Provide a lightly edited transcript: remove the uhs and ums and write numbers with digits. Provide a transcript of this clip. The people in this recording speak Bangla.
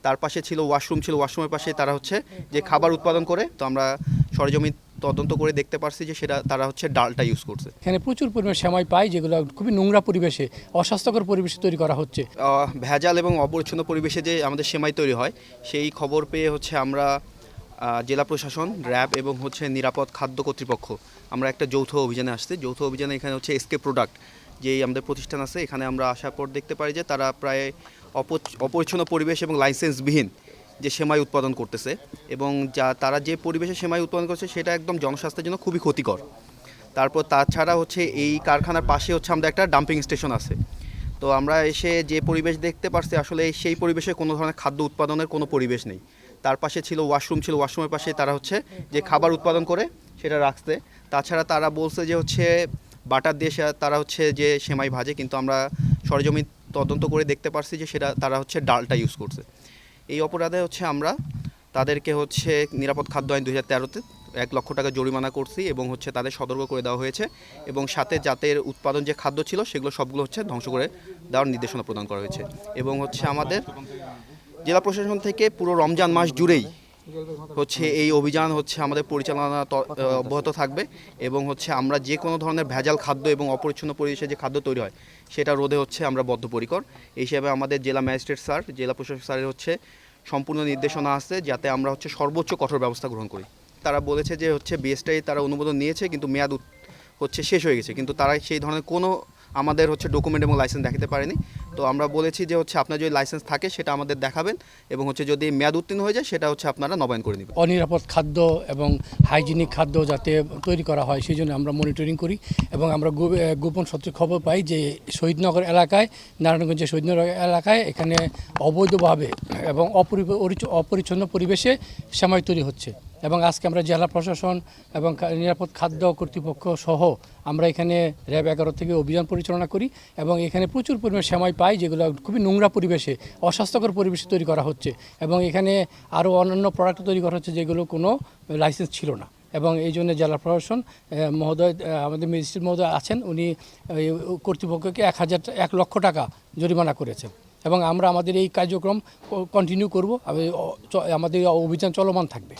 তার পাশে ছিল ওয়াশরুম, ওয়াশরুমের পাশে তারা হচ্ছে যে খাবার উৎপাদন করে, তো আমরা সরেজমিন তদন্ত করে দেখতে পারছি যে সেটা তারা হচ্ছে ডালটা ইউজ করছে। এখানে প্রচুর পরিমাণে সেমাই পাই, যেগুলো খুবই নোংরা পরিবেশে, অস্বাস্থ্যকর পরিবেশে তৈরি করা হচ্ছে। ভেজাল এবং অপরিচ্ছন্ন পরিবেশে যে আমাদের সেমাই তৈরি হয়, সেই খবর পেয়ে হচ্ছে আমরা জেলা প্রশাসন, র্যাব এবং হচ্ছে নিরাপদ খাদ্য কর্তৃপক্ষ আমরা একটা যৌথ অভিযানে আসছি। যৌথ অভিযানে এখানে হচ্ছে এসকে প্রোডাক্ট যেই আমাদের প্রতিষ্ঠান আছে, এখানে আমরা আসার পর দেখতে পাই যে তারা প্রায় অপরিচ্ছন্ন পরিবেশ এবং লাইসেন্সবিহীন যে সেমাই উৎপাদন করতেছে, এবং তারা যে পরিবেশে সেমাই উৎপাদন করছে সেটা একদম জনস্বাস্থ্যের জন্য খুবই ক্ষতিকর। তারপর তাছাড়া হচ্ছে এই কারখানার পাশে হচ্ছে আমাদের একটা ডাম্পিং স্টেশন আছে। তো আমরা এসে যে পরিবেশ দেখতে পারছি, আসলে সেই পরিবেশে কোনো ধরনের খাদ্য উৎপাদনের কোনো পরিবেশ নেই। তার পাশে ছিল ওয়াশরুম, ওয়াশরুমের পাশে তারা হচ্ছে যে খাবার উৎপাদন করে সেটা রাখতে। তাছাড়া তারা বলছে যে হচ্ছে বাটার দিয়ে তারা হচ্ছে যে সেমাই ভাজে, কিন্তু আমরা সরেজমিন তদন্ত করে দেখতে পারছি যে সেটা তারা হচ্ছে ডালটা ইউজ করছে। এই অপরাধে হচ্ছে আমরা তাদেরকে হচ্ছে নিরাপদ খাদ্য আইন 2013-তে 1 লক্ষ টাকা জরিমানা করছি, এবং হচ্ছে তাদের সতর্ক করে দেওয়া হয়েছে, এবং সাথে জাতের উৎপাদন যে খাদ্য ছিল সেগুলো সবগুলো হচ্ছে ধ্বংস করে দেওয়ার নির্দেশনা প্রদান করা হয়েছে। এবং হচ্ছে আমাদের জেলা প্রশাসন থেকে পুরো রমজান মাস জুড়েই হচ্ছে এই অভিযান হচ্ছে আমাদের পরিচালনা অব্যাহত থাকবে, এবং হচ্ছে আমরা যে কোনো ধরনের ভেজাল খাদ্য এবং অপরিচ্ছন্ন পরিবেশে যে খাদ্য তৈরি হয় সেটা রোধে হচ্ছে আমরা বদ্ধপরিকর। এই হিসাবে আমাদের জেলা ম্যাজিস্ট্রেট স্যার, জেলা প্রশাসক স্যারের হচ্ছে সম্পূর্ণ নির্দেশনা আছে যাতে আমরা হচ্ছে সর্বোচ্চ কঠোর ব্যবস্থা গ্রহণ করি। তারা বলেছে যে হচ্ছে বিএসটাই তারা অনুমোদন নিয়েছে, কিন্তু মেয়াদ হচ্ছে শেষ হয়ে গেছে, কিন্তু তারা সেই ধরনের কোনো আমাদের হচ্ছে ডকুমেন্ট এবং লাইসেন্স দেখাতে পারেনি। তো আমরা বলেছি যে হচ্ছে আপনার যদি লাইসেন্স থাকে সেটা আমাদের দেখাবেন, এবং হচ্ছে যদি মেয়াদ উত্তীর্ণ হয়ে যায় সেটা হচ্ছে আপনারা নবায়ন করে নেবেন। অনিরাপদ খাদ্য এবং হাইজিনিক খাদ্য যাতে তৈরি করা হয় সেই জন্য আমরা মনিটরিং করি, এবং আমরা গোপন সূত্রে খবর পাই যে শহীদনগর এলাকায়, নারায়ণগঞ্জের শহীদনগর এলাকায় এখানে অবৈধভাবে এবং অপরিচ্ছন্ন পরিবেশে সেমাই তৈরি হচ্ছে। এবং আজকে আমরা জেলা প্রশাসন এবং নিরাপদ খাদ্য কর্তৃপক্ষ সহ আমরা এখানে র্যাব 11 থেকে অভিযান পরিচালনা করি, এবং এখানে প্রচুর পরিমাণে সেমাই পাই, যেগুলো খুবই নোংরা পরিবেশে, অস্বাস্থ্যকর পরিবেশে তৈরি করা হচ্ছে। এবং এখানে আরও অন্যান্য প্রোডাক্ট তৈরি করা হচ্ছে যেগুলো কোনো লাইসেন্স ছিল না। এবং এই জন্য জেলা প্রশাসন মহোদয়, আমাদের ম্যাজিস্ট্রেট মহোদয় আছেন, উনি কর্তৃপক্ষকে 1 লক্ষ টাকা জরিমানা করেছেন। এবং আমরা আমাদের এই কার্যক্রম কন্টিনিউ করব, আমাদের অভিযান চলমান থাকবে।